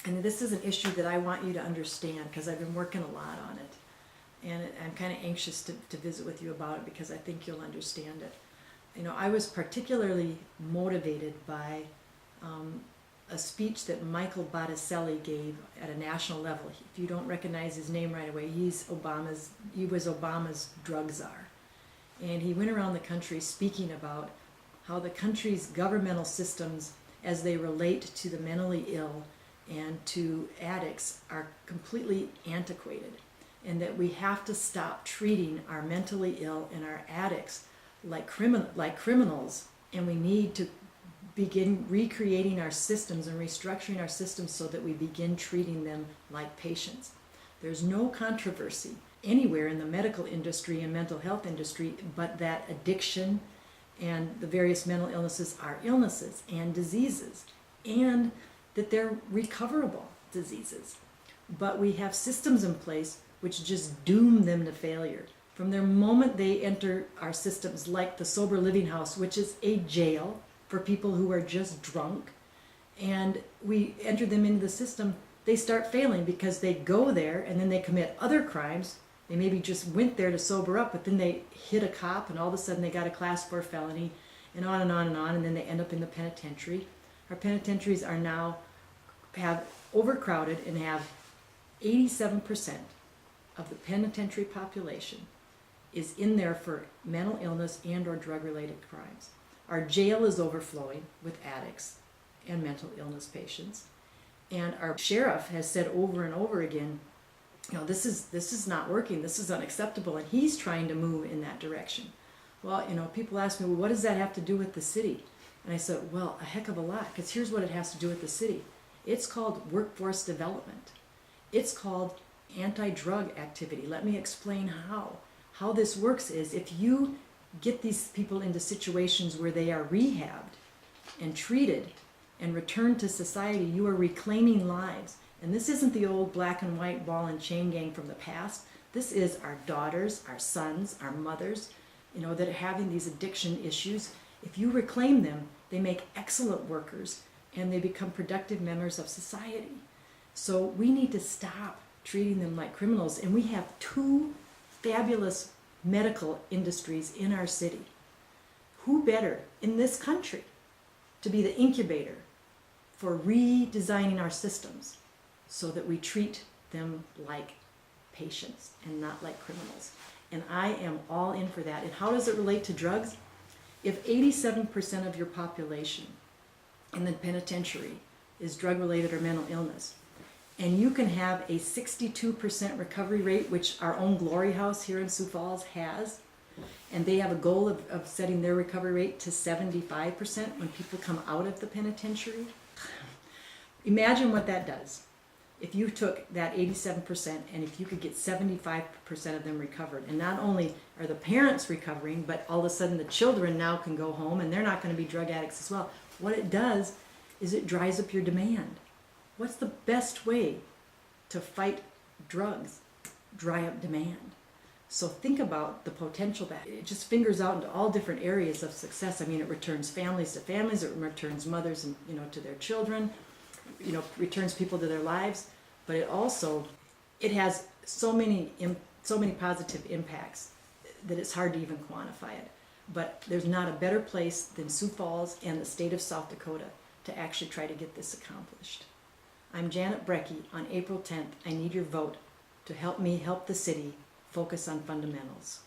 And this is an issue that I want you to understand because I've been working a lot on it. And I'm kind of anxious to visit with you about it because I think you'll understand it. You know, I was particularly motivated by a speech that Michael Botticelli gave at a national level. If you don't recognize his name right away, he was Obama's drug czar. And he went around the country speaking about how the country's governmental systems, as they relate to the mentally ill and to addicts, are completely antiquated, and that we have to stop treating our mentally ill and our addicts like criminals, and we need to begin recreating our systems and restructuring our systems so that we begin treating them like patients. There's no controversy anywhere in the medical industry and mental health industry but that addiction and the various mental illnesses are illnesses and diseases, and that they're recoverable diseases. But we have systems in place which just doom them to failure. From the moment they enter our systems, like the Sober Living House, which is a jail for people who are just drunk, and we enter them into the system, they start failing because they go there and then they commit other crimes. They maybe just went there to sober up, but then they hit a cop and all of a sudden they got a class 4 felony, and on and on and on, and then they end up in the penitentiary. Our penitentiaries are now have overcrowded and have 87% of the penitentiary population is in there for mental illness and or drug-related crimes. Our jail is overflowing with addicts and mental illness patients. And our sheriff has said over and over again, you know, this is not working, this is unacceptable, and he's trying to move in that direction. Well, you know, people ask me, well, what does that have to do with the city? And I said, well, a heck of a lot, because here's what it has to do with the city. It's called workforce development. It's called anti-drug activity. Let me explain how. How this works is if you get these people into situations where they are rehabbed and treated and returned to society, you are reclaiming lives. And this isn't the old black and white ball and chain gang from the past. This is our daughters, our sons, our mothers, you know, that are having these addiction issues. If you reclaim them, they make excellent workers and they become productive members of society. So we need to stop treating them like criminals. And we have 2 fabulous medical industries in our city. Who better in this country to be the incubator for redesigning our systems so that we treat them like patients and not like criminals? And I am all in for that. And how does it relate to drugs? If 87% of your population in the penitentiary is drug-related or mental illness, and you can have a 62% recovery rate, which our own Glory House here in Sioux Falls has, and they have a goal of setting their recovery rate to 75% when people come out of the penitentiary. Imagine what that does. If you took that 87% and if you could get 75% of them recovered, and not only are the parents recovering, but all of a sudden the children now can go home and they're not going to be drug addicts as well. What it does is it dries up your demand. What's the best way to fight drugs? Dry up demand. So think about the potential that it just fingers out into all different areas of success. I mean, it returns families to families, it returns mothers and, you know, to their children, you know, returns people to their lives, but it has so many positive impacts that it's hard to even quantify it. But there's not a better place than Sioux Falls and the state of South Dakota to actually try to get this accomplished. I'm Janet Brekke. On April 10th, I need your vote to help me help the city focus on fundamentals.